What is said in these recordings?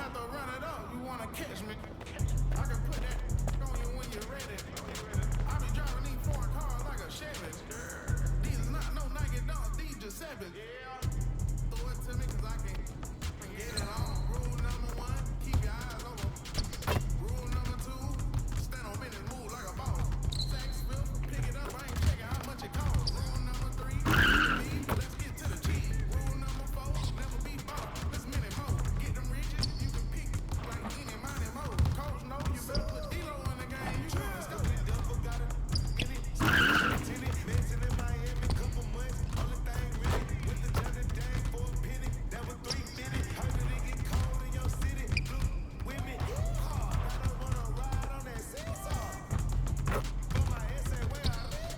have to run it up. You wanna catch me? I can put that on you when you're ready. I be driving these foreign cars like a Chevy. These is not no Nike Dunks, these Giuseppe. Throw it to me 'cause I can get it on. Rule number 1, keep your eyes open. Rule number 2, stand on business, move like a boss. Sex filth, pick it up, I ain't checking how much it costs. Rule number 3, let's get to the cheese. Rule number 4, never be bought. Let's minute more. Get them riches, you can pick like any money more. Coach, no, you better put D-Lo in the game. You trying to scope it. Devil got it in it. Tenant, dancing in Miami, couple months. Only thing really with the Johnny Dang for a penny. That was 350. Heard that it get cold in your city. Blue women, hard. I don't wanna ride on that seesaw. For my essay, where I live.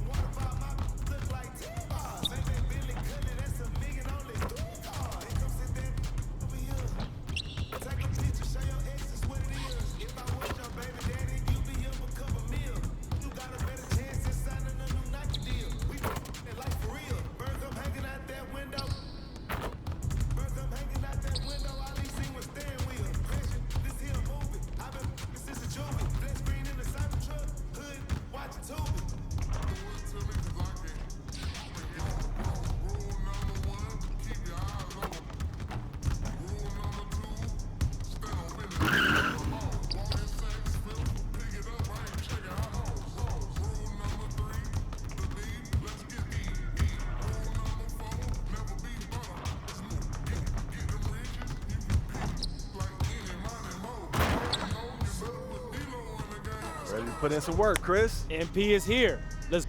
What about my look like T-Bars? Say they Billy Cuddy, that's a million only 3 cars. They come sit that over here. Take a picture, show your exes what it is. If I was your baby daddy, you be up a couple meal. You got a better chance at signing a new Nike deal. We in life for real. Bergam hanging out that window. Bergam hanging out that window. All he seen was steering wheel. Pressure, this here a movie. I've been since a juvie. Flat screen in the Cybertruck. Hood, watching Tubi. Rule number 1, keep your eyes open. Rule number 2, stand on business. Walk in sex, filth, pick it up, I ain't checking how long. Rule number 3, the beat, let's get eat. Rule number 4, never be butter. Let's move. Get them riches, you can pick like any money more. You know, you better put D-Lo in the game. Ready to put in some work, Chris? MP is here. Let's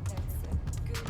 That's a good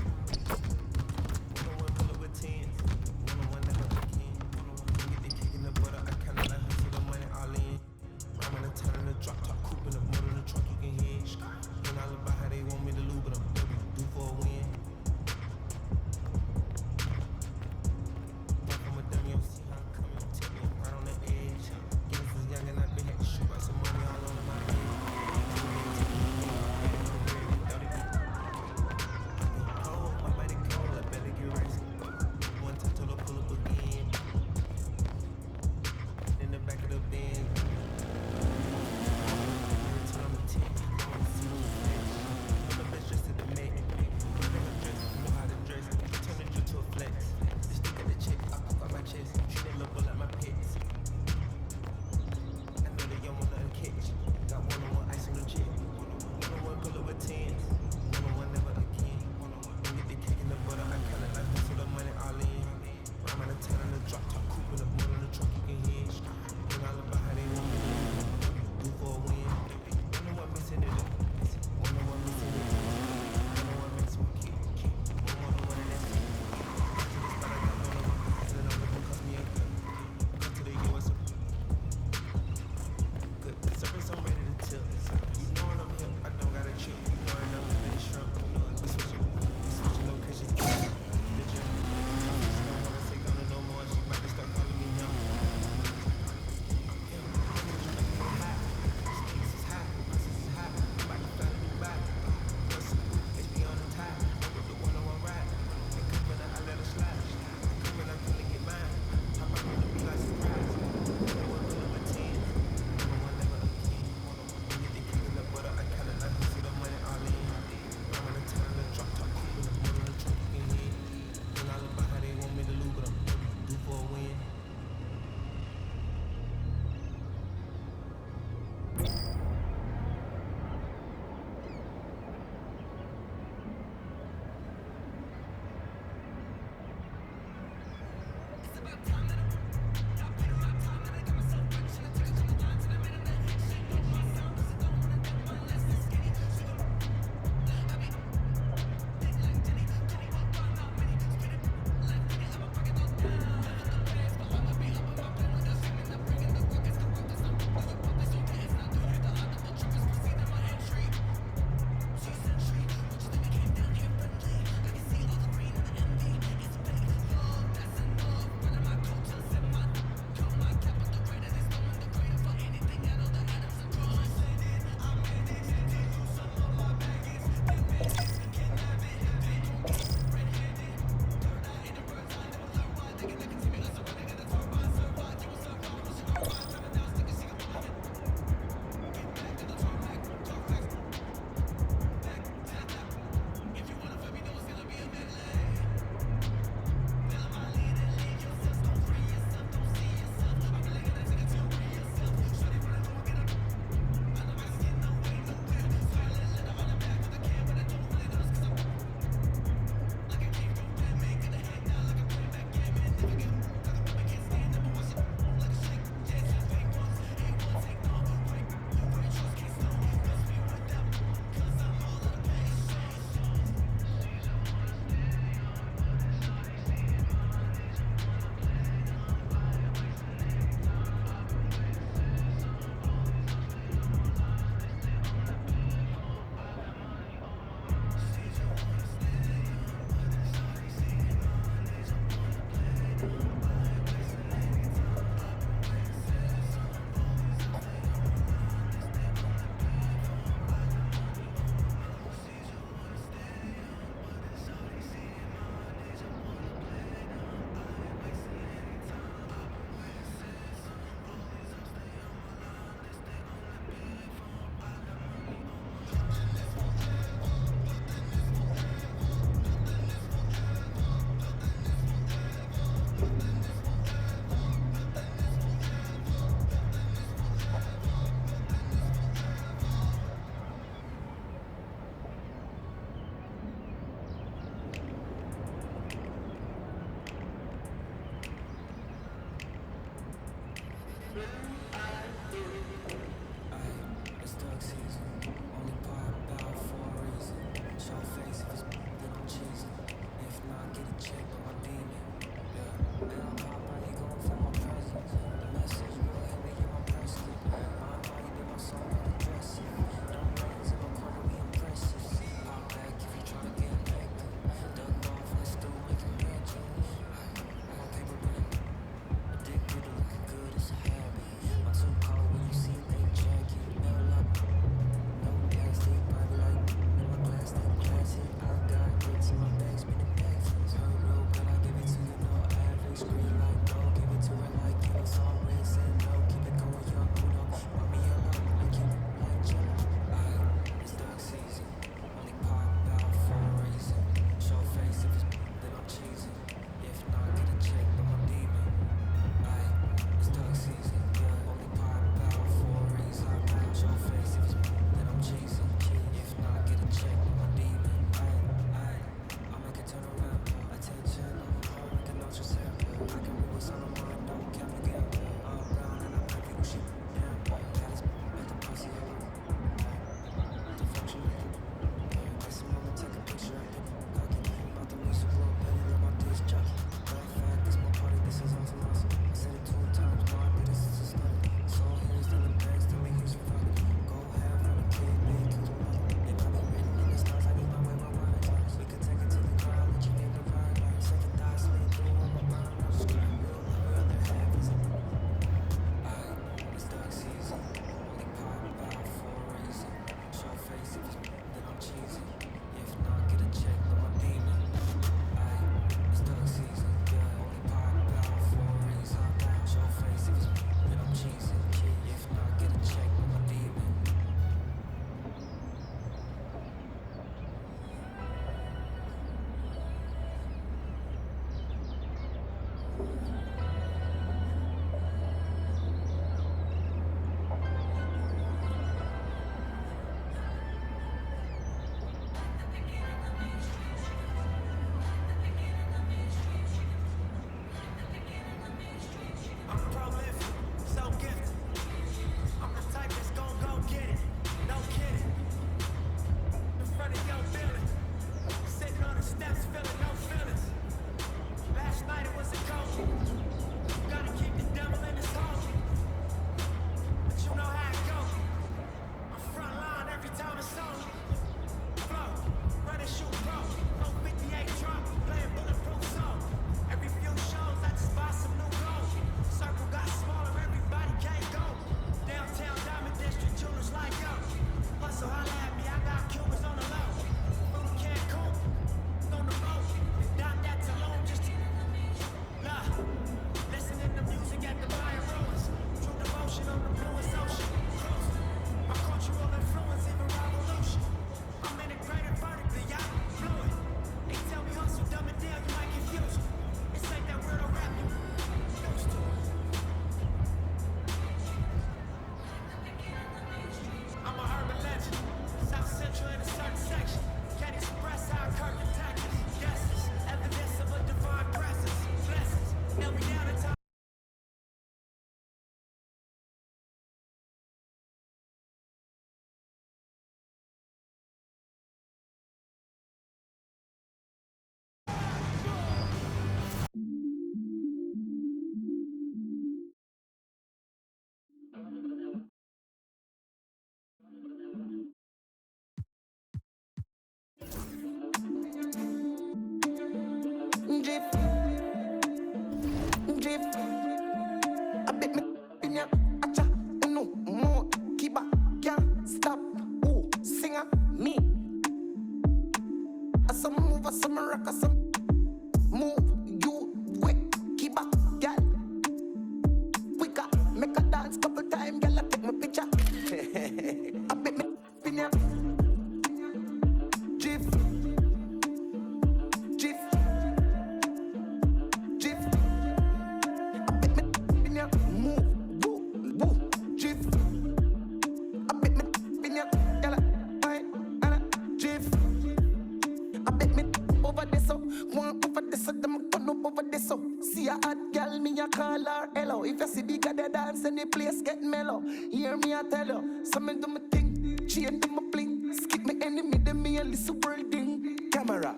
me a call her hello. If you see bigger the dance and the place get mellow. Hear me I tell you, some do me thing, chain do me bling. Skip me enemy, them me a little building. Camera,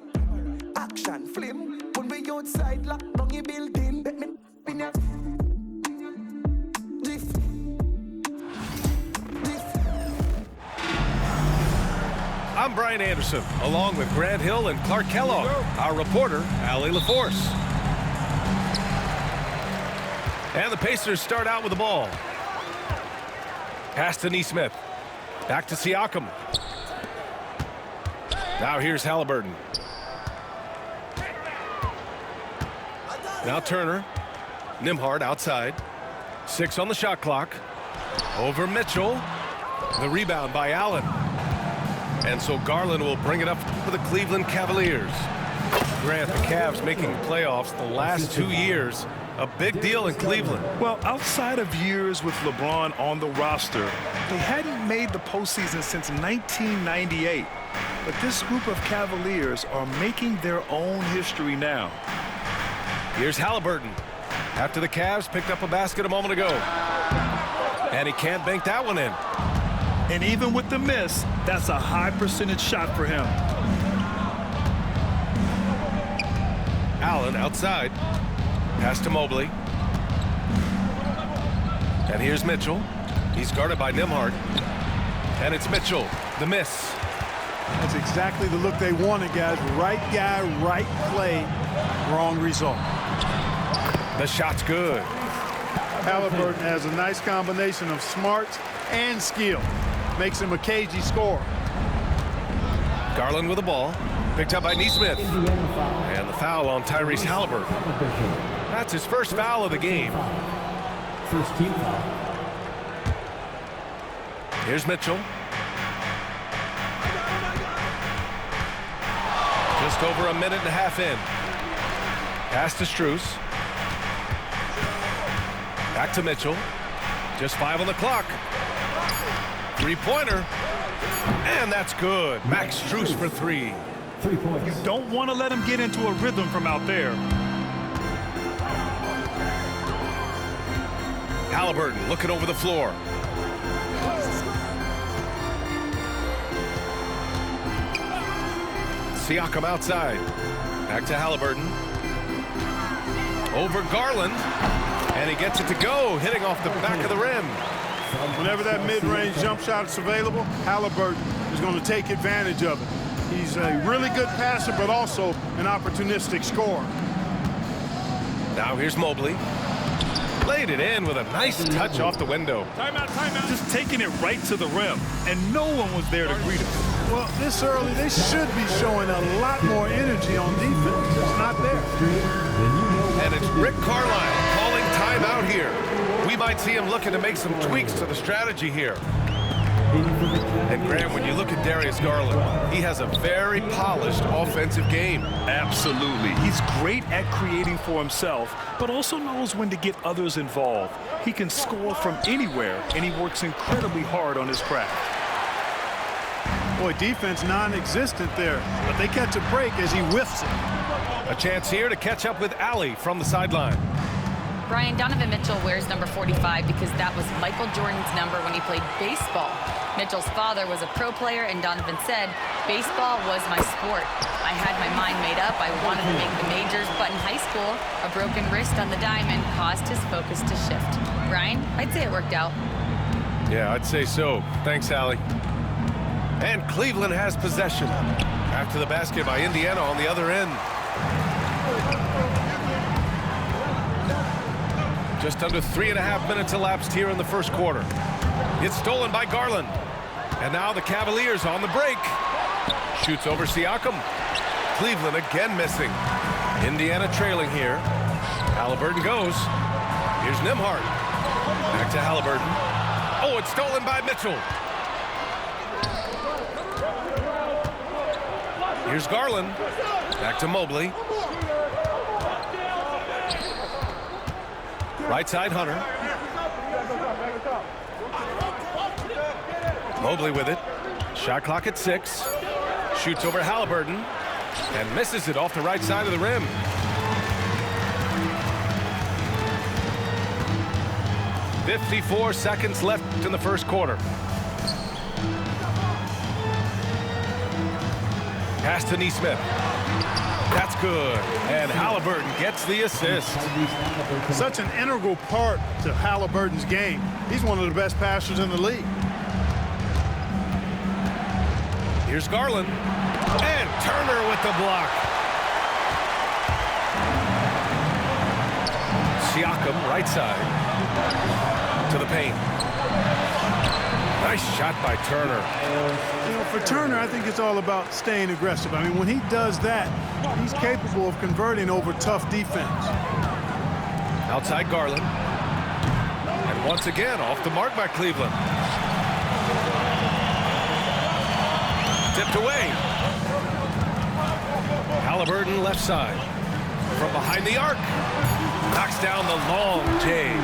action, film. When we outside, lock down your building. Bet me in ya. I'm Brian Anderson, along with Grant Hill and Clark Kellogg. Our reporter, Allie LaForce. And the Pacers start out with the ball. Pass to Nesmith. Back to Siakam. Now here's Halliburton. Now Turner. Nembhard outside. 6 on the shot clock. Over Mitchell. The rebound by Allen. And so Garland will bring it up for the Cleveland Cavaliers. Grant, the Cavs making playoffs the last 2 years. A big deal in Cleveland. Well, outside of years with LeBron on the roster, they hadn't made the postseason since 1998. But this group of Cavaliers are making their own history now. Here's Halliburton. After the Cavs picked up a basket a moment ago. And he can't bank that one in. And even with the miss, that's a high percentage shot for him. Allen outside. Pass to Mobley. And here's Mitchell. He's guarded by Nembhard. And it's Mitchell. The miss. That's exactly the look they wanted, guys. Right guy, right play, wrong result. The shot's good. Halliburton has a nice combination of smarts and skill. Makes him a cagey scorer. Garland with the ball. Picked up by Nesmith. And the foul on Tyrese Halliburton. That's his first foul of the game. First team foul. Here's Mitchell. Just over a minute and a half in. Pass to Strus. Back to Mitchell. Just 5 on the clock. Three-pointer. And that's good. Max Strus for 3. 3 points. You don't want to let him get into a rhythm from out there. Halliburton looking over the floor. Siakam outside. Back to Halliburton. Over Garland. And he gets it to go, hitting off the back of the rim. Whenever that mid-range jump shot is available, Halliburton is going to take advantage of it. He's a really good passer, but also an opportunistic scorer. Now here's Mobley. Laid it in with a nice touch off the window. Timeout, timeout. Just taking it right to the rim, and no one was there to greet him. Well, this early, they should be showing a lot more energy on defense. It's not there. And it's Rick Carlisle calling timeout here. We might see him looking to make some tweaks to the strategy here. And Graham, when you look at Darius Garland, he has a very polished offensive game. Absolutely. He's great at creating for himself, but also knows when to get others involved. He can score from anywhere, and he works incredibly hard on his craft. Boy, defense non-existent there, but they catch a break as he whiffs it. A chance here to catch up with Allie from the sideline. Brian, Donovan Mitchell wears number 45 because that was Michael Jordan's number when he played baseball. Mitchell's father was a pro player, and Donovan said, "Baseball was my sport. I had my mind made up. I wanted to make the majors, but in high school, a broken wrist on the diamond caused his focus to shift." Brian, I'd say it worked out. Yeah, I'd say so. Thanks, Allie. And Cleveland has possession. After the basket by Indiana on the other end. Just under 3.5 minutes elapsed here in the first quarter. It's stolen by Garland. And now the Cavaliers on the break. Shoots over Siakam. Cleveland again missing. Indiana trailing here. Halliburton goes. Here's Nembhard. Back to Halliburton. Oh, it's stolen by Mitchell. Here's Garland. Back to Mobley. Right side, Hunter. Mobley with it. Shot clock at 6. Shoots over Halliburton. And misses it off the right side of the rim. 54 seconds left in the first quarter. Pass to Neesmith. That's good. And Halliburton gets the assist. Such an integral part to Halliburton's game. He's one of the best passers in the league. Here's Garland. And Turner with the block. Siakam, right side. To the paint. Nice shot by Turner. You know, for Turner, I think it's all about staying aggressive. I mean, when he does that, he's capable of converting over tough defense. Outside Garland. And once again, off the mark by Cleveland. Tipped away. Halliburton left side. From behind the arc. Knocks down the long J.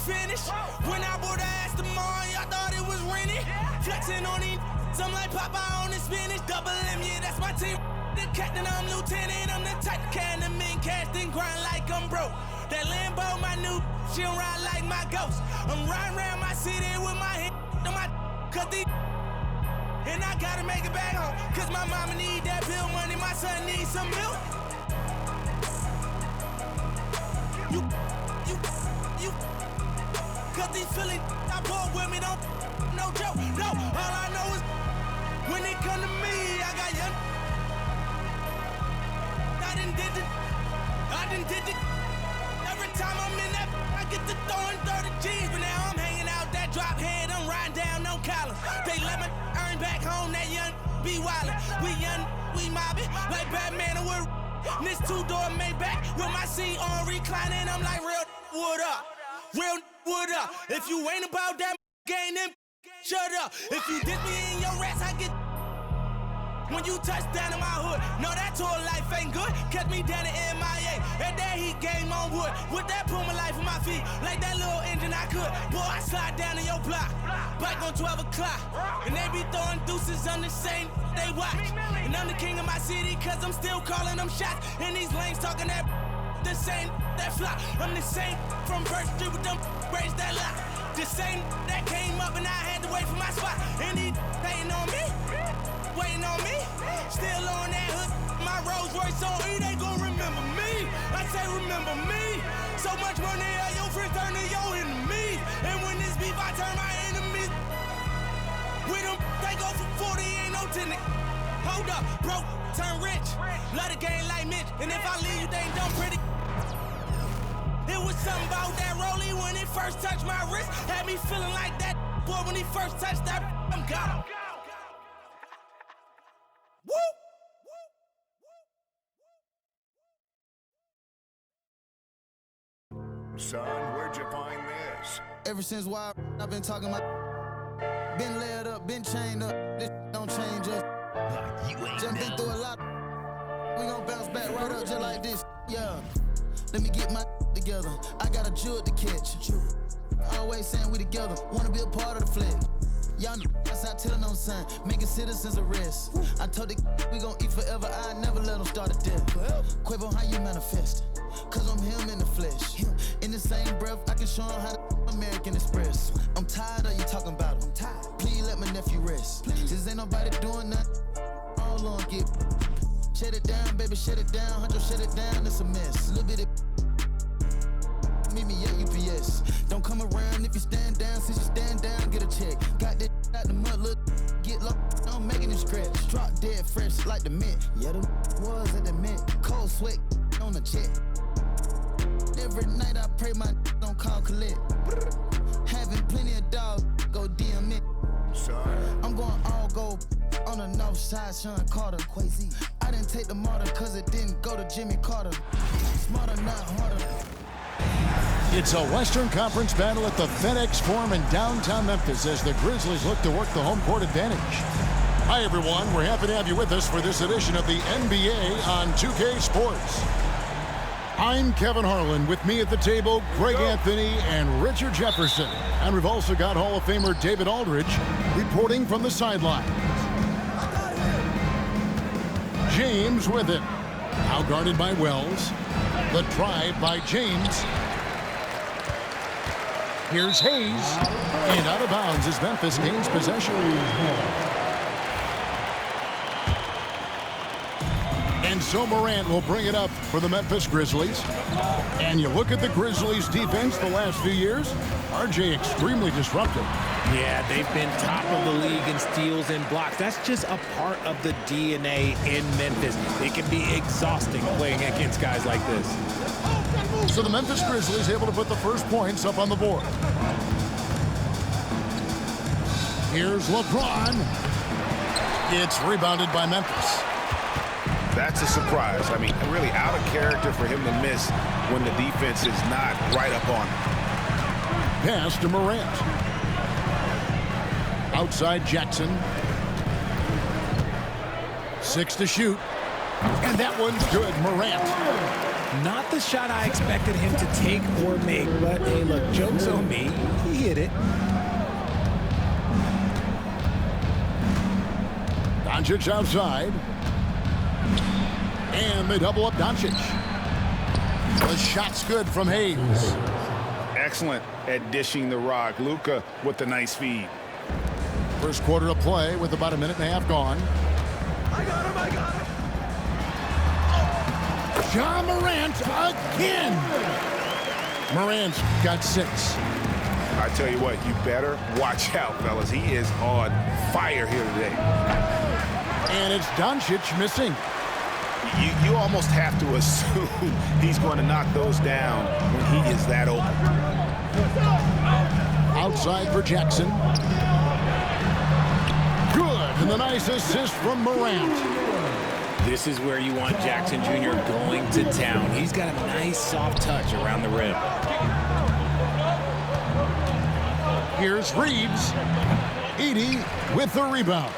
Finished. When I bought the Aston Martin, I thought it was rented. Flexing on these, I'm like Popeye on the spinach. Double M, yeah, that's my team. The captain, I'm lieutenant. I'm the type of can the men cast and grind like I'm broke. That Lambo, my new, she don't ride like my ghost. I'm riding around my city with my head on my cut these. And I gotta make it back home. Cause my mama need that bill money, my son needs some milk. You. Cause these Philly I bought with me don't no joke. No, all I know is when they come to me, I got young. I done did it. Every time I'm in that, I get to throwing 30 G's, but now I'm hanging out that drop head. I'm riding down no collar. They let me earn back home. That young be wildin'. We young, we mobbing like Batman and we're this two-door Maybach with my seat on reclining. I'm like real wood up. Real wood up. If you ain't about that game, then shut up. If you dip me in your rats, I get when you touch down in my hood. No, that tour life ain't good. Catch me down at MIA. And that heat game on wood. With that Puma life on my feet. Like that little engine I could. Boy, I slide down in your block. Bike on 12 o'clock. And they be throwing deuces on the same they watch. And I'm the king of my city, cause I'm still calling them shots. And these lanes talking that the same that flop. I'm the same from Birch Street with them braids that lock. The same that came up and I had to wait for my spot. And he hating on me, waiting on me. Still on that hood, my Rolls Royce on E, they gon' remember me. I say remember me. So much money, your friends turn to your enemies. And when this beef, I turn my enemies. With them, they go for 40, ain't no tenant. Hold up, broke, turn rich. Love the game like Mitch. And if I leave you, they ain't done pretty. It was something about that rollie when it first touched my wrist. Had me feeling like that boy when he first touched that. I'm gone. Woo! Son, where'd you find this? Ever since why I've been talking about. Been laid up, been chained up. This don't change us. Just been through a lot. We gon' bounce back right up just like this. Yeah. Let me get my together. I got a jewel to catch. Always saying we together. Wanna be a part of the flag. Y'all know that's how I tell no son. Making citizens arrest. I told the we gon' eat forever. I never let them start a death. Quavo, how you manifest? Cause I'm him in the flesh. In the same breath, I can show him how to American Express. I'm tired of you talking about him. Please let my nephew rest. This ain't nobody doing nothing. All on get. Shut it down, baby, shut it down. Huncho, shut it down, it's a mess. Little bit of meet me at UPS. Don't come around if you stand down. Since you stand down, get a check. Got that out the mud, look, get low, I'm making it scratch. Drop dead fresh like the mint. Yeah, them was at the mint. Cold sweat on the check. Every night I pray my don't call collect. Having plenty of dogs, go DM it. I'm going all gold on the north side, Sean Carter. Quasi. I didn't take the martyr cause it didn't go to Jimmy Carter. Smarter, not harder. It's a Western Conference battle at the FedEx Forum in downtown Memphis as the Grizzlies look to work the home court advantage. Hi everyone, we're happy to have you with us for this edition of the NBA on 2K Sports. I'm Kevin Harlan. With me at the table, Greg Anthony and Richard Jefferson. And we've also got Hall of Famer David Aldridge reporting from the sideline. James with it. Now guarded by Wells. The drive by James. Here's Hayes. And out of bounds as Memphis gains possession. And so Morant will bring it up for the Memphis Grizzlies. And you look at the Grizzlies defense the last few years, RJ extremely disruptive. Yeah, they've been top of the league in steals and blocks. That's just a part of the DNA in Memphis. It can be exhausting playing against guys like this. So the Memphis Grizzlies able to put the first points up on the board. Here's LeBron. It's rebounded by Memphis. That's a surprise. I mean, really out of character for him to miss when the defense is not right up on him. Pass to Morant. Outside Jackson. 6 to shoot. And that one's good. Morant. Not the shot I expected him to take or make, but hey, look, joke's on me. He hit it. Doncic outside. And they double up Doncic. The shot's good from Hayes. Excellent at dishing the rock. Luka with the nice feed. First quarter of play with about a minute and a half gone. I got him. Ja Morant again. Morant's got 6. I tell you what, you better watch out, fellas. He is on fire here today. And it's Doncic missing. You almost have to assume he's going to knock those down when he is that open. Outside for Jackson. Good, and the nice assist from Morant. This is where you want Jackson Jr. going to town. He's got a nice soft touch around the rim. Here's Reeves. Edey with the rebound.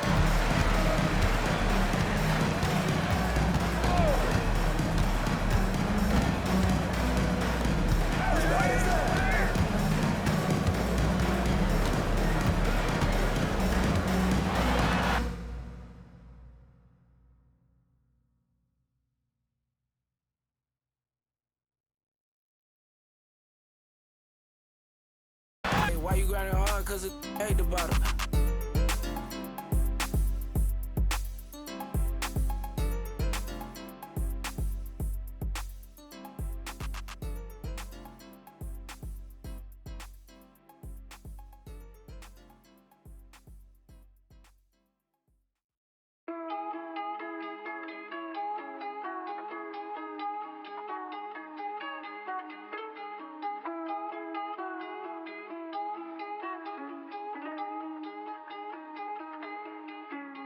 Why you grinding hard? Cause it hate the bottom.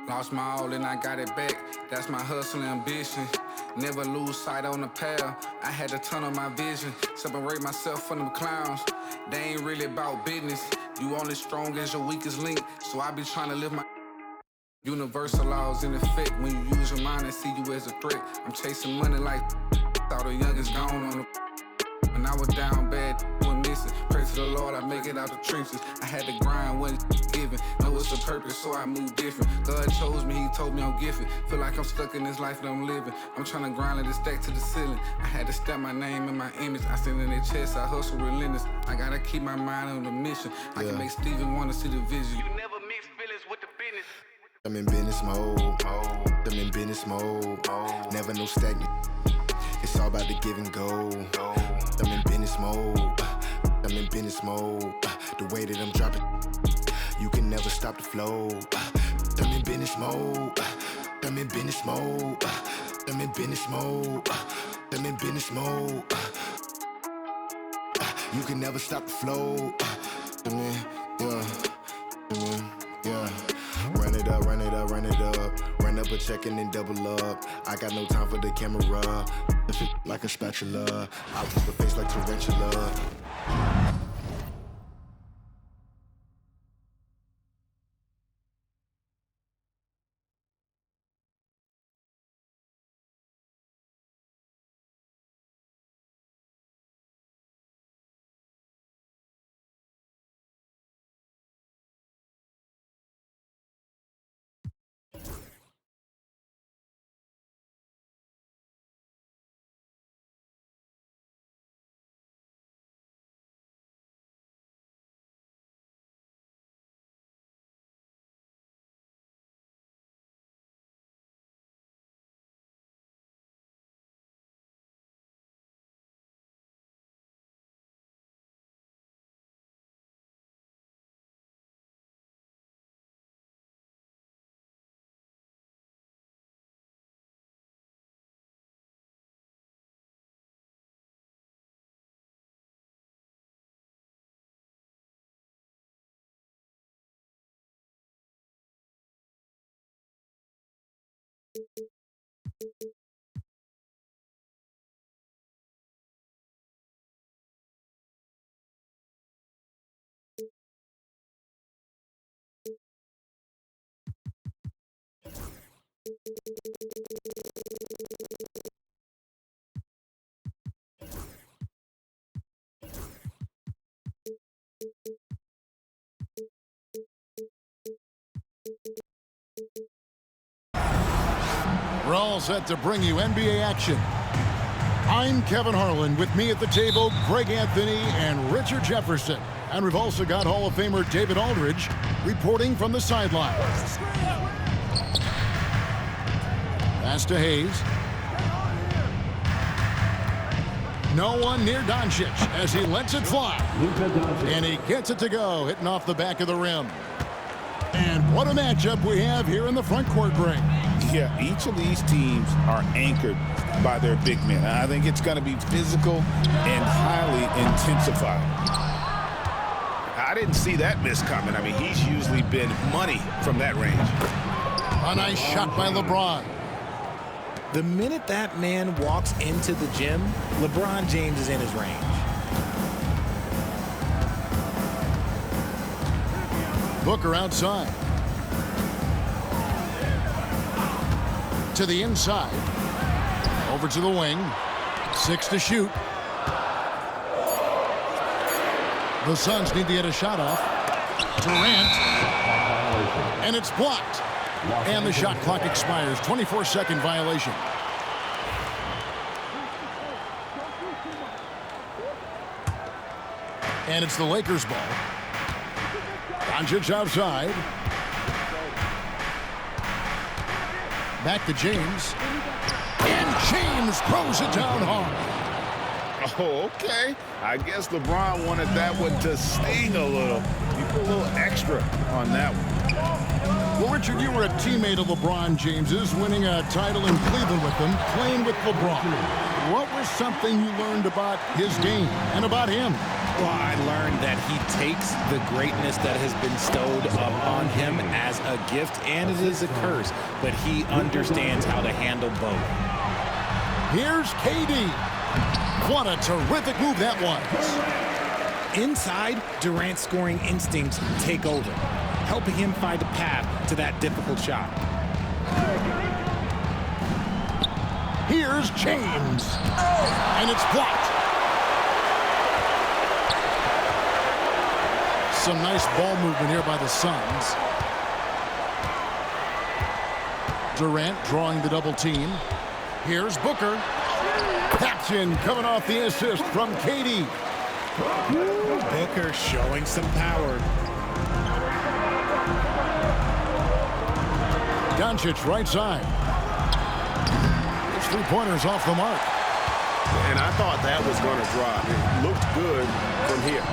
Lost my all and I got it back. That's my hustle and ambition. Never lose sight on the path. I had to tunnel my vision. Separate myself from them clowns. They ain't really about business. You only strong as your weakest link. So I be trying to live my universal laws in effect. When you use your mind and see you as a threat. I'm chasing money like all the youngest gone on the. When I was down bad, went missing. Pray to the Lord, I make it out the trenches. I had to grind when it's given. Know it's a purpose, so I move different. God chose me, he told me I'm gifted. Feel like I'm stuck in this life that I'm living. I'm trying to grind and stack to the ceiling. I had to step my name and my image. I stand in their chest, I hustle relentless. I gotta keep my mind on the mission. I can make Steven wanna see the vision. You never mix feelings with the business. I'm in business mode. I'm in business mode. Never no stagnant. It's all about the give and go. I'm in business mode. I'm in business mode. The way that I'm dropping, you can never stop the flow. I'm in business mode. I'm in business mode. I'm in business mode. I'm in business mode. You can never stop the flow. Yeah. Run it up, run it up, run it up. Run up a check and then double up. I got no time for the camera. Like a spatula. I whip the face like tarantula. We're all set to bring you NBA action. I'm Kevin Harlan. With me at the table, Greg Anthony and Richard Jefferson. And we've also got Hall of Famer David Aldridge reporting from the sidelines. Pass to Hayes. No one near Doncic as he lets it fly. And he gets it to go, hitting off the back of the rim. And what a matchup we have here in the front court ring. Yeah, each of these teams are anchored by their big men. I think it's going to be physical and highly intensified. I didn't see that miss coming. I mean, he's usually been money from that range. A nice shot by LeBron. The minute that man walks into the gym, LeBron James is in his range. Booker outside. To the inside. Over to the wing. 6 to shoot. The Suns need to get a shot off. Durant. And it's blocked. And the shot clock expires. 24-second violation. And it's the Lakers ball. Doncic outside. Back to James. And James throws it down hard. Oh, okay. I guess LeBron wanted that one to sting a little. You put a little extra on that one. Well, Richard, you were a teammate of LeBron James's, winning a title in Cleveland with him, playing with LeBron. What was something you learned about his game and about him? Well, I learned that he takes the greatness that has been bestowed upon him as a gift, and it is a curse, but he understands how to handle both. Here's KD. What a terrific move that was. Inside, Durant's scoring instincts take over, helping him find a path to that difficult shot. Here's James. And it's blocked. Some nice ball movement here by the Suns. Durant drawing the double team. Here's Booker. Captain coming off the assist from KD. Booker showing some power. Doncic right side. His three-pointers off the mark. And I thought that was going to drop. It looked good from here.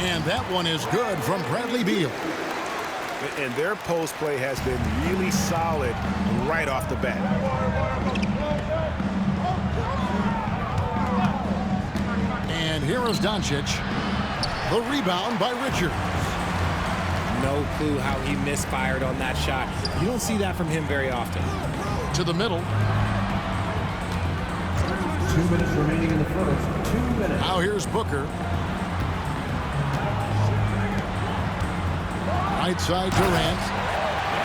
And that one is good from Bradley Beal. And their post play has been really solid right off the bat. And here is Doncic. The rebound by Richards. No clue how he misfired on that shot. You don't see that from him very often. To the middle. 2 minutes remaining in the first. 2 minutes. Now here's Booker. Right side Durant.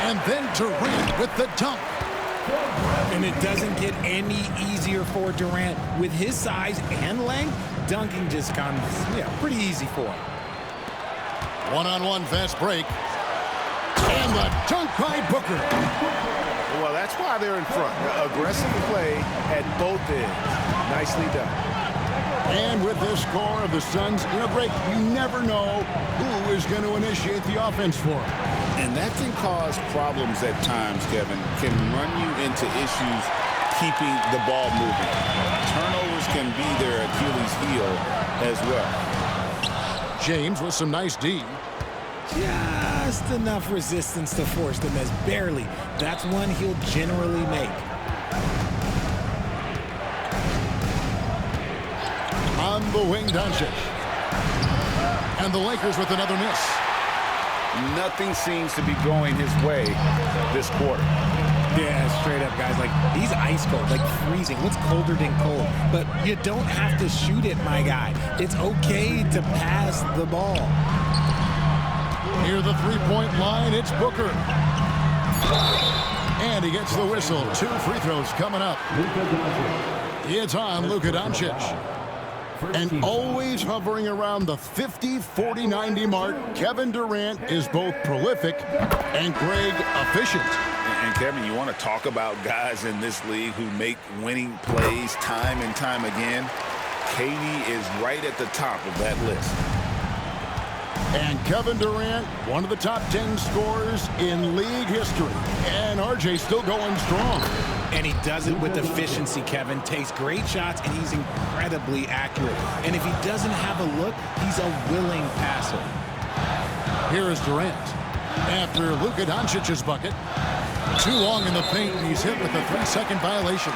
And then Durant with the dunk. And it doesn't get any easier for Durant. With his size and length, dunking just comes pretty easy for him. One-on-one fast break. And the dunk by Booker. Well, that's why they're in front. Aggressive play at both ends. Nicely done. And with this score of the Suns in a break, you never know who is going to initiate the offense for them. And that can cause problems at times, Kevin. Can run you into issues keeping the ball moving. Turnovers can be their Achilles heel as well. James with some nice D. Just enough resistance to force the miss. Barely. That's one he'll generally make. On the wing, Doncic. And the Lakers with another miss. Nothing seems to be going his way this quarter. Yeah, straight up, guys. Like, he's ice cold, like freezing. What's colder than cold? But you don't have to shoot it, my guy. It's okay to pass the ball. Near the three-point line, it's Booker. And he gets the whistle. 2 free throws coming up. It's on Luka Doncic. And always hovering around the 50, 40, 90 mark, Kevin Durant is both prolific and, Greg, efficient. And Kevin, you want to talk about guys in this league who make winning plays time and time again? KD is right at the top of that list. And Kevin Durant, one of the top 10 scorers in league history. And RJ still going strong. And he does it with efficiency, Kevin. Takes great shots, and he's incredibly accurate. And if he doesn't have a look, he's a willing passer. Here is Durant. After Luka Doncic's bucket. Too long in the paint, and he's hit with a 3-second violation.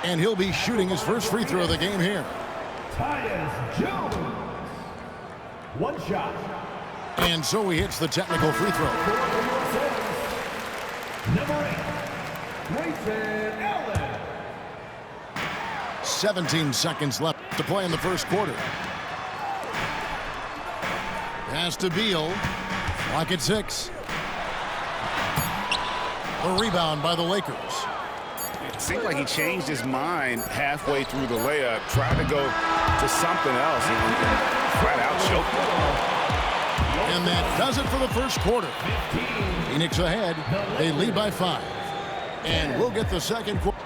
And he'll be shooting his first free throw of the game here. Tyus Jones. 1 shot. And so he hits the technical free throw. Number 8, Grayson Allen. 17 seconds left to play in the first quarter. Pass to Beal. Clock at 6. A rebound by the Lakers. It seemed like he changed his mind halfway through the layup, tried to go to something else, and flat out choked. And that does it for the first quarter. Phoenix ahead. They lead by 5. And we'll get the second quarter.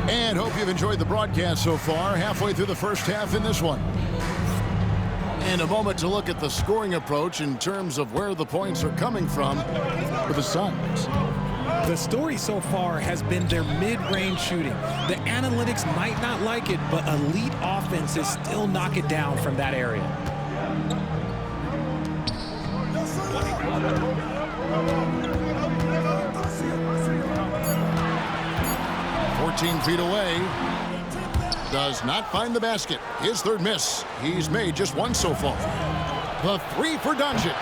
And hope you've enjoyed the broadcast so far. Halfway through the first half in this one. And a moment to look at the scoring approach in terms of where the points are coming from for the Suns. The story so far has been their mid-range shooting. The analytics might not like it, but elite offenses still knock it down from that area. Feet away. Does not find the basket. His third miss. He's made just 1 so far. The 3 for Doncic.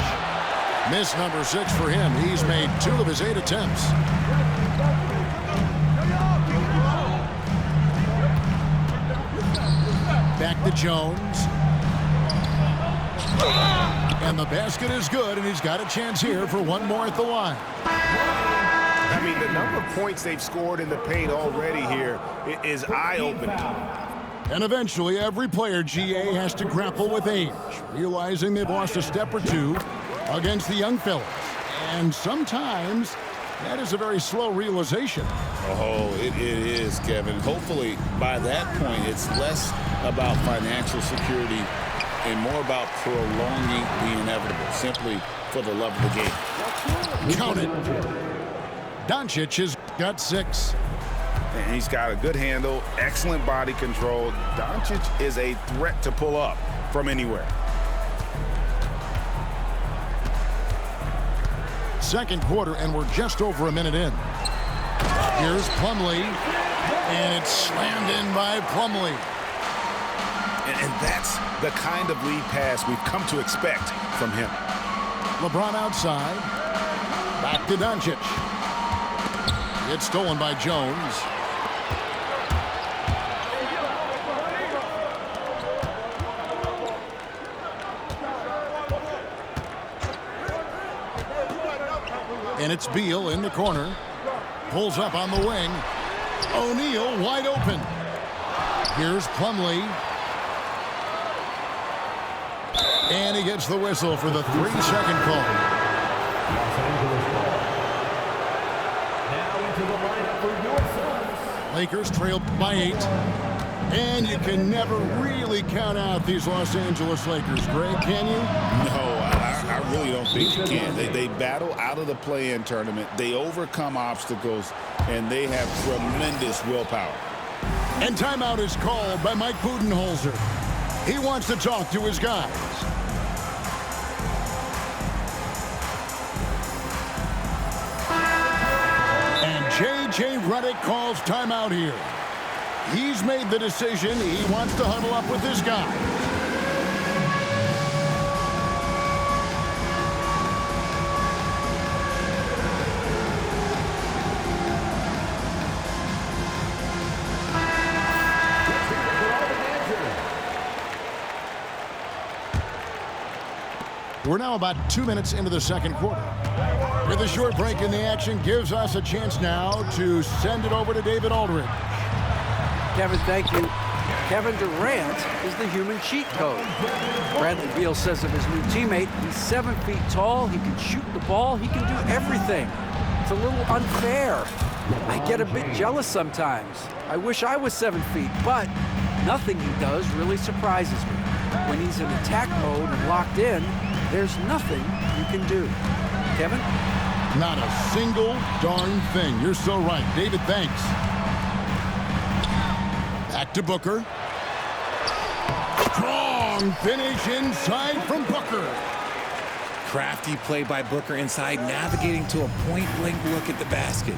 Miss number 6 for him. He's made 2 of his 8 attempts. Back to Jones. And the basket is good, and he's got a chance here for 1 more at the line. I mean, the number of points they've scored in the paint already here is eye-opening. And eventually, every player, GA, has to grapple with age, realizing they've lost a step or 2 against the young fellas. And sometimes, that is a very slow realization. Oh, it is, Kevin. Hopefully, by that point, it's less about financial security and more about prolonging the inevitable, simply for the love of the game. Count it. Doncic has got 6. And he's got a good handle, excellent body control. Doncic is a threat to pull up from anywhere. Second quarter, and we're just over a minute in. Here's Plumlee, and it's slammed in by Plumlee. And that's the kind of lead pass we've come to expect from him. LeBron outside. Back to Doncic. It's stolen by Jones. And it's Beal in the corner. Pulls up on the wing. O'Neal wide open. Here's Plumlee. And he gets the whistle for the 3-second call. Now into the lineup for your Suns. Lakers trail by 8. And you can never really count out these Los Angeles Lakers, Greg, can you? No, I really don't think you can. They battle out of the play-in tournament. They overcome obstacles, and they have tremendous willpower. And timeout is called by Mike Budenholzer. He wants to talk to his guys. And J.J. Redick calls timeout here. He's made the decision. He wants to huddle up with his guys. We're now about 2 minutes into the second quarter. With a short break in the action, gives us a chance now to send it over to David Aldridge. Kevin, thank you. Kevin Durant is the human cheat code. Bradley Beal says of his new teammate, he's 7 feet tall, he can shoot the ball, he can do everything. It's a little unfair. I get a bit jealous sometimes. I wish I was 7 feet, but nothing he does really surprises me. When he's in attack mode and locked in, there's nothing you can do. Kevin? Not a single darn thing. You're so right. David, thanks. Back to Booker. Strong finish inside from Booker. Crafty play by Booker inside, navigating to a point-blank look at the basket.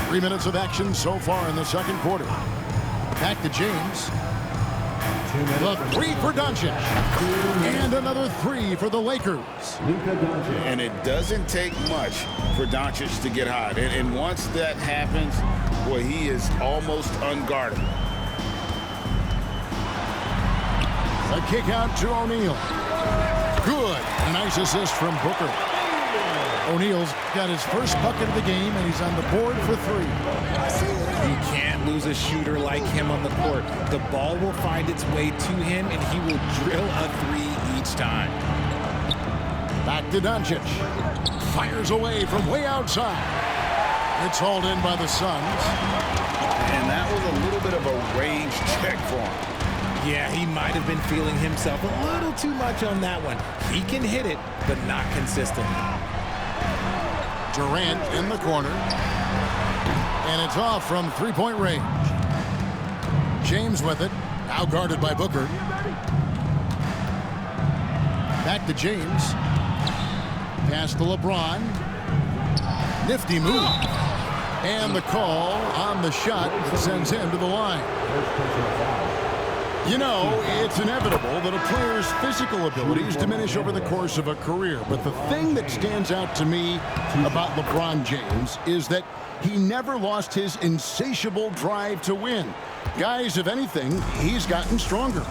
3 minutes of action so far in the second quarter. Back to James. The three for Doncic. And another three for the Lakers. And it doesn't take much for Doncic to get hot. And once that happens, boy, he is almost unguardable. A kick out to O'Neal. Good. A nice assist from Booker. O'Neal's got his first bucket of the game, and he's on the board for three. You can't lose a shooter like him on the court. The ball will find its way to him, and he will drill a three each time. Back to Doncic. Fires away from way outside. It's hauled in by the Suns. And that was a little bit of a range check for him. Yeah, he might have been feeling himself a little too much on that one. He can hit it, but not consistently. Durant in the corner. And it's off from three-point range. James with it. Now guarded by Booker. Back to James. Pass to LeBron. Nifty move. And the call on the shot that sends him to the line. You know, it's inevitable that a player's physical abilities diminish over the course of a career. But the thing that stands out to me about LeBron James is that he never lost his insatiable drive to win. Guys, if anything, he's gotten stronger.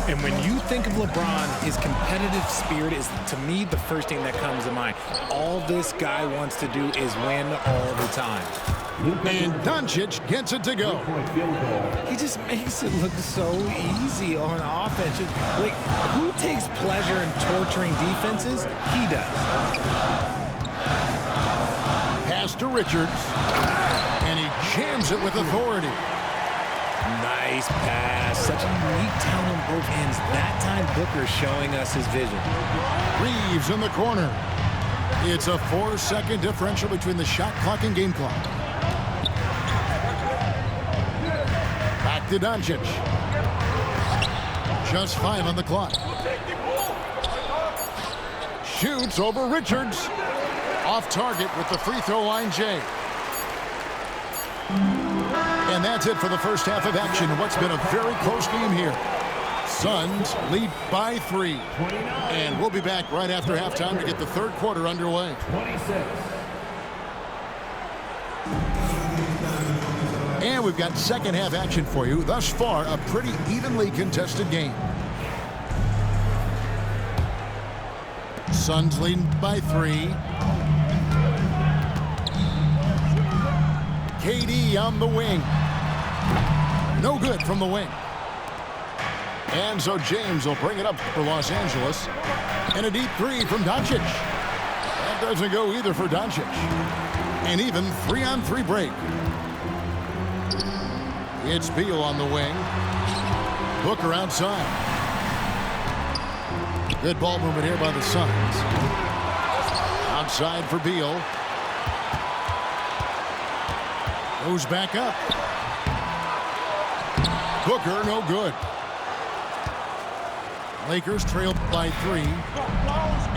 And when you think of LeBron, his competitive spirit is, to me, the first thing that comes to mind. All this guy wants to do is win all the time. And Doncic gets it to go. He just makes it look so easy on offense. Like, who takes pleasure in torturing defenses? He does. Pass to Richards. And he jams it with authority. Nice pass. Such a unique talent on both ends. That time, Booker showing us his vision. Reeves in the corner. It's a 4-second differential between the shot clock and game clock. Back to Doncic. Just 5 on the clock. Shoots over Richards. Off target with the free throw line, Jay. And that's it for the first half of action. What's been a very close game here. Suns lead by 3. And we'll be back right after halftime to get the third quarter underway. 26. And we've got second half action for you. Thus far, a pretty evenly contested game. Suns leading by 3. KD on the wing. No good from the wing. And so James will bring it up for Los Angeles. And a deep three from Doncic. That doesn't go either for Doncic. And even 3-on-3 break. It's Beal on the wing. Booker outside. Good ball movement here by the Suns. Outside for Beal. Goes back up. Booker, no good. Lakers trail by 3.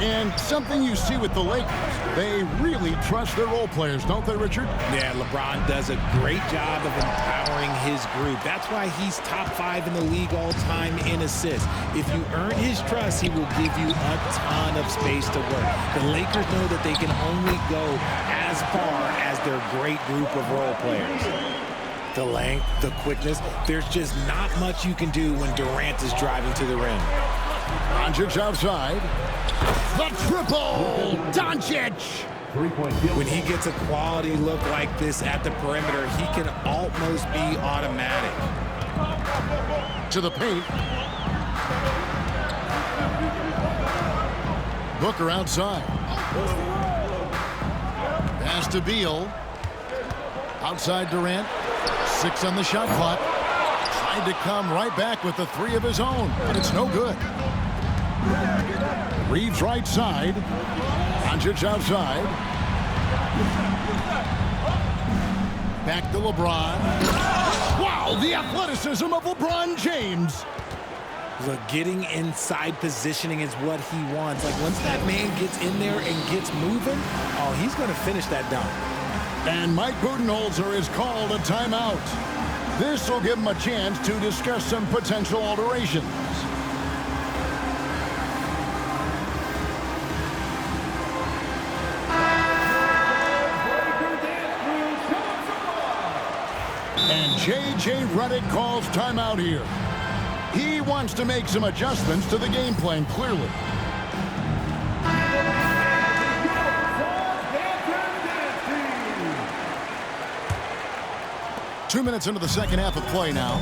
And something you see with the Lakers, they really trust their role players, don't they, Richard? Yeah, LeBron does a great job of empowering his group. That's why he's top 5 in the league all time in assists. If you earn his trust, he will give you a ton of space to work. The Lakers know that they can only go as far as their great group of role players. The length, the quickness. There's just not much you can do when Durant is driving to the rim. Doncic outside. The triple! Doncic! When he gets a quality look like this at the perimeter, he can almost be automatic. To the paint. Booker outside. Pass to Beal. Outside Durant. 6 on the shot clock. Tried to come right back with the 3 of his own, but it's no good. Reeves right side. Doncic outside. Back to LeBron. Wow, the athleticism of LeBron James. Look, getting inside positioning is what he wants. Like, once that man gets in there and gets moving, oh, he's going to finish that dunk. And Mike Budenholzer is called a timeout. This will give him a chance to discuss some potential alterations. And J.J. Redick calls timeout here. He wants to make some adjustments to the game plan, clearly. Two minutes into the second half of play now.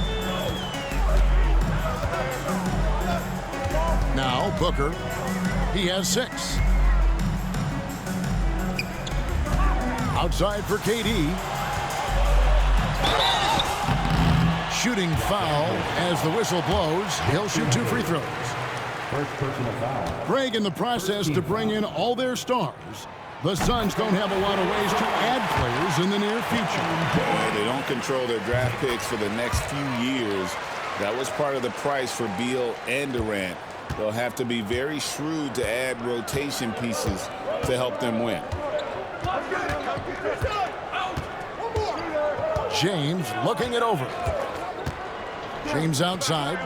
Now, Booker. He has 6. Outside for KD. Shooting foul as the whistle blows. He'll shoot 2 free throws. First personal foul. Craig in the process to bring in all their stars. The Suns don't have a lot of ways to add players in the near future. They don't control their draft picks for the next few years. That was part of the price for Beal and Durant. They'll have to be very shrewd to add rotation pieces to help them win. James looking it over. James outside.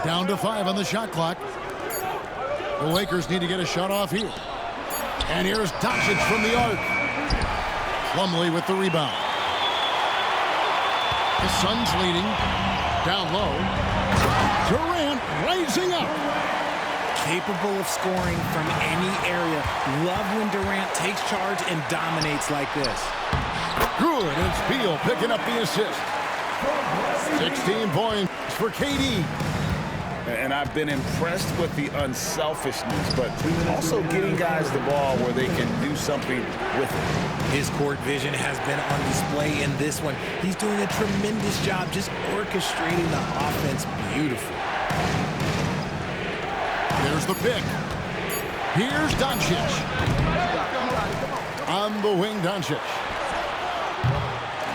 Down to 5 on the shot clock. The Lakers need to get a shot off here. And here's Doncic from the arc. Plumlee with the rebound. The Suns leading. Down low. Durant rising up. Capable of scoring from any area. Love when Durant takes charge and dominates like this. Good. It's Beal picking up the assist. 16 points for KD. And I've been impressed with the unselfishness, but also getting guys the ball where they can do something with it. His court vision has been on display in this one. He's doing a tremendous job just orchestrating the offense beautifully. There's the pick. Here's Doncic. On the wing, Doncic.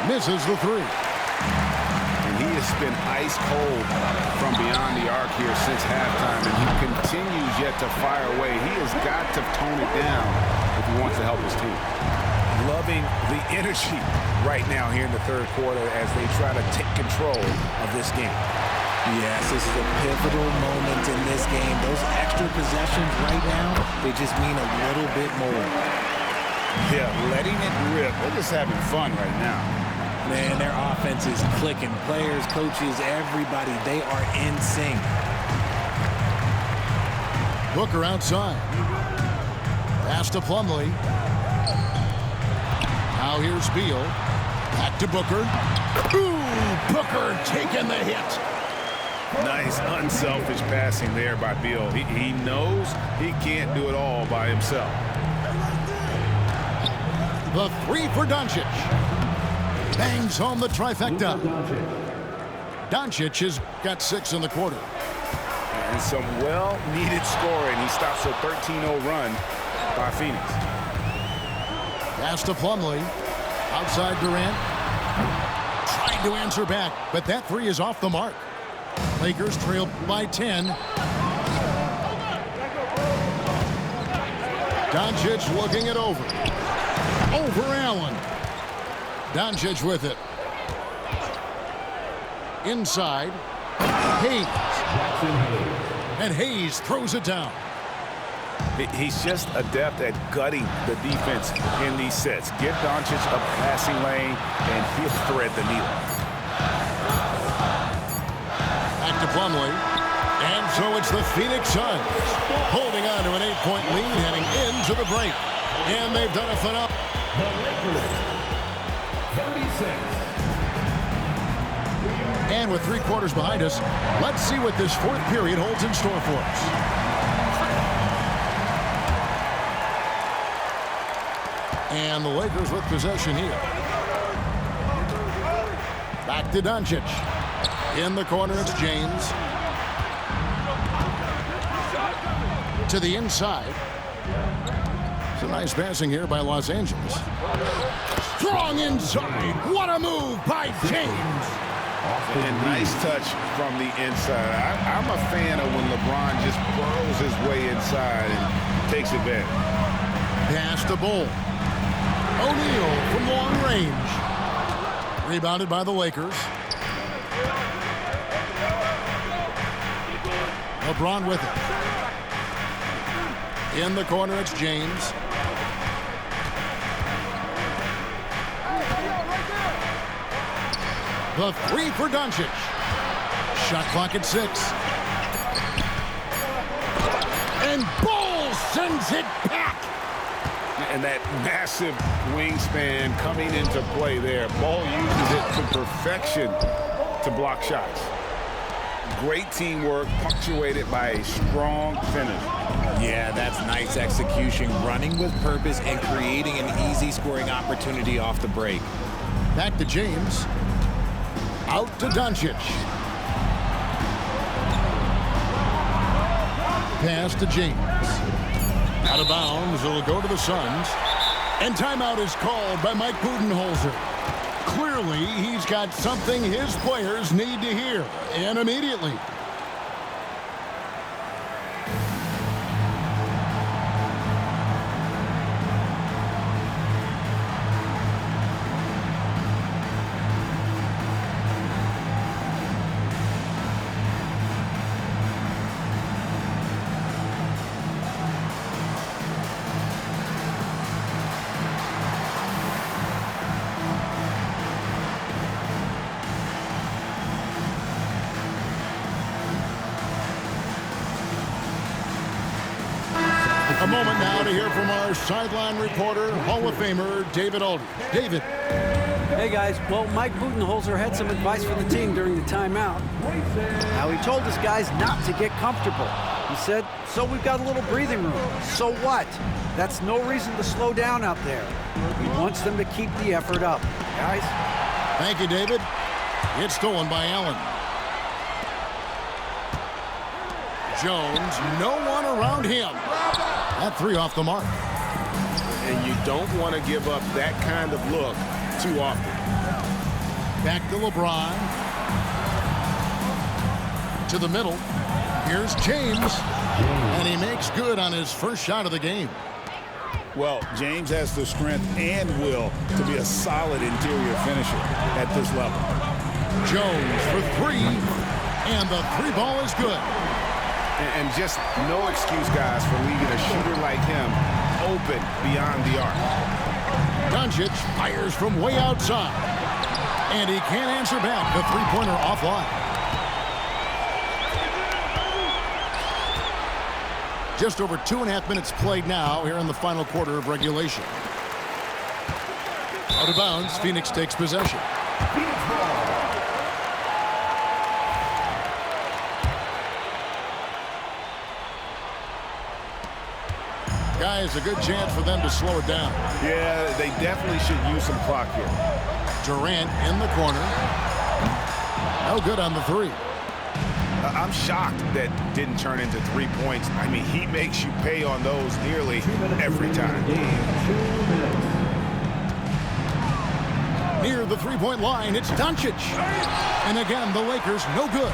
Misses the 3. And he has been ice cold from beyond the arc here since halftime, and he continues yet to fire away. He has got to tone it down if he wants to help his team. Loving the energy right now here in the third quarter as they try to take control of this game. Yes, this is a pivotal moment in this game. Those extra possessions right now, they just mean a little bit more. Yeah, letting it rip. They're just having fun right now. Man, their offense is clicking. Players, coaches, everybody, they are in sync. Booker outside. Pass to Plumlee. Now here's Beal. Back to Booker. Ooh, Booker taking the hit. Nice, unselfish passing there by Beal. He knows he can't do it all by himself. The 3 for Doncic. Bangs home the trifecta. Doncic has got 6 in the quarter. And some well-needed scoring. He stops a 13-0 run by Phoenix. Pass to Plumlee. Outside Durant. Trying to answer back, but that 3 is off the mark. Lakers trail by 10. Doncic looking it over. Over Allen. Doncic with it. Inside. Hayes. And Hayes throws it down. He's just adept at gutting the defense in these sets. Give Doncic a passing lane, and he'll thread the needle. Back to Plumlee. And so it's the Phoenix Suns holding on to an 8-point lead heading into the break. And they've done a phenomenal. The Lakers, 36. And with 3 quarters behind us, let's see what this fourth period holds in store for us. And the Lakers with possession here. Back to Doncic. In the corner, it's James. To the inside. It's a nice passing here by Los Angeles. Strong inside. What a move by James. And nice touch from the inside. I'm a fan of when LeBron just burrows his way inside and takes advantage. Pass to Bull. O'Neal from long range. Rebounded by the Lakers. LeBron with it. In the corner, it's James. The 3 for Doncic. Shot clock at 6. And Bull sends it back. And that massive wingspan coming into play there. Ball uses it to perfection to block shots. Great teamwork punctuated by a strong finish. Yeah, that's nice execution, running with purpose and creating an easy scoring opportunity off the break. Back to James. Out to Doncic. Pass to James. Out of bounds, it'll go to the Suns. And timeout is called by Mike Budenholzer. Clearly, he's got something his players need to hear, and immediately. A moment now to hear from our sideline reporter, Hall of Famer, David Aldridge. David. Hey, guys. Well, Mike Budenholzer had some advice for the team during the timeout. Now, he told his guys not to get comfortable. He said, so we've got a little breathing room. So what? That's no reason to slow down out there. He wants them to keep the effort up. Guys? Thank you, David. It's stolen by Allen. Jones, no one around him. That 3 off the mark. And you don't want to give up that kind of look too often. Back to LeBron. To the middle. Here's James. And he makes good on his first shot of the game. Well, James has the strength and will to be a solid interior finisher at this level. Jones for 3. And the 3 ball is good. And just no excuse, guys, for leaving a shooter like him open beyond the arc. Doncic fires from way outside. And he can't answer back. The 3-pointer offline. Just over 2.5 minutes played now here in the final quarter of regulation. Out of bounds, Phoenix takes possession. Guys, a good chance for them to slow it down. Yeah, they definitely should use some clock here. Durant in the corner. No good on the 3. I'm shocked that didn't turn into 3 points. I mean, he makes you pay on those nearly every time. Near the 3-point line, it's Doncic. And again, the Lakers no good.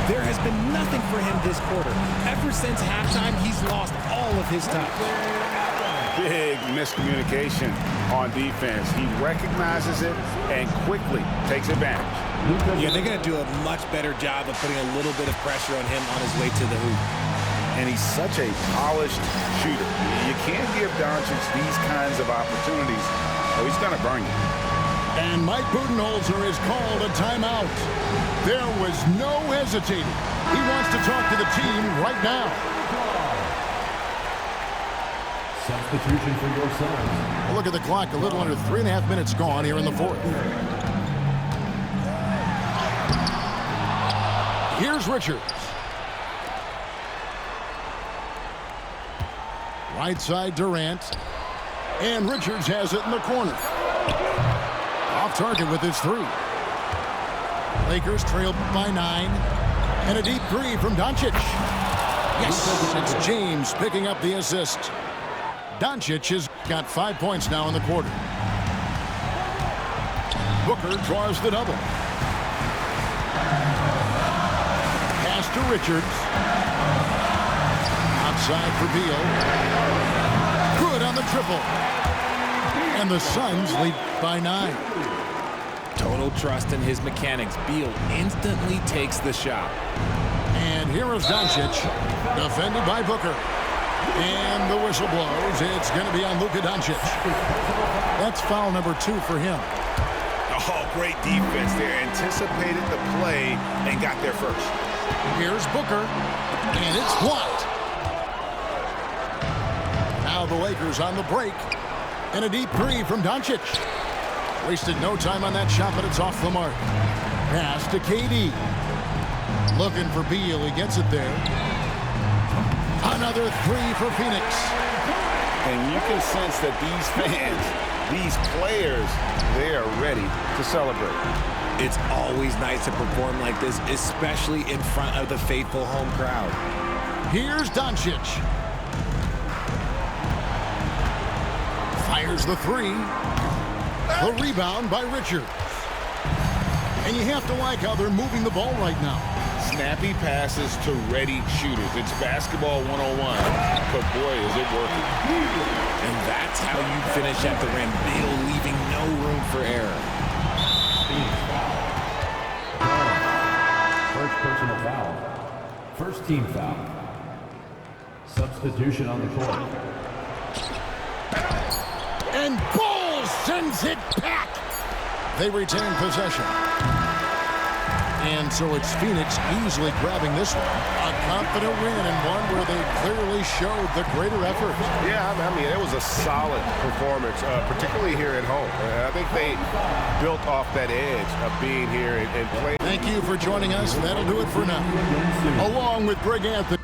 There has been nothing for him this quarter. Ever since halftime, he's lost all of his touch. Big miscommunication on defense. He recognizes it and quickly takes advantage. Yeah, they're going to do a much better job of putting a little bit of pressure on him on his way to the hoop. and he's such a polished shooter. You can't give Doncic these kinds of opportunities, or he's going to burn you. And Mike Budenholzer has called a timeout. There was no hesitating. He wants to talk to the team right now. Substitution for your Suns. Look at the clock. A little under 3.5 minutes gone here in the fourth. Here's Richards. Right side Durant. And Richards has it in the corner. Off target with his three. Lakers trail by 9. And a deep three from Doncic. Yes, it's James picking up the assist. Doncic has got 5 points now in the quarter. Booker draws the double. Pass to Richards. Outside for Beal. Good on the triple. And the Suns lead by 9. Total trust in his mechanics. Beal instantly takes the shot. And here is Doncic, defended by Booker. And the whistle blows. It's going to be on Luka Doncic. That's foul number 2 for him. Oh, great defense there. Anticipated the play and got there first. Here's Booker, and it's blocked. Now the Lakers on the break. And a deep three from Doncic. Wasted no time on that shot, but it's off the mark. Pass to KD. Looking for Beal. He gets it there. Another three for Phoenix. And you can sense that these fans, these players, they are ready to celebrate. It's always nice to perform like this, especially in front of the faithful home crowd. Here's Doncic. Fires the three. The rebound by Richards. And you have to like how they're moving the ball right now. Snappy passes to ready shooters. It's basketball 101, but boy, is it working. And that's how you finish at the rim. Beal leaving no room for error. First personal foul. First team foul. Substitution on the court. And Bulls sends it back. They retain possession. And so it's Phoenix easily grabbing this one. A confident win and one where they clearly showed the greater effort. Yeah, I mean, it was a solid performance, particularly here at home. I think they built off that edge of being here and playing. Thank you for joining us. That'll do it for now. Along with Greg Anthony.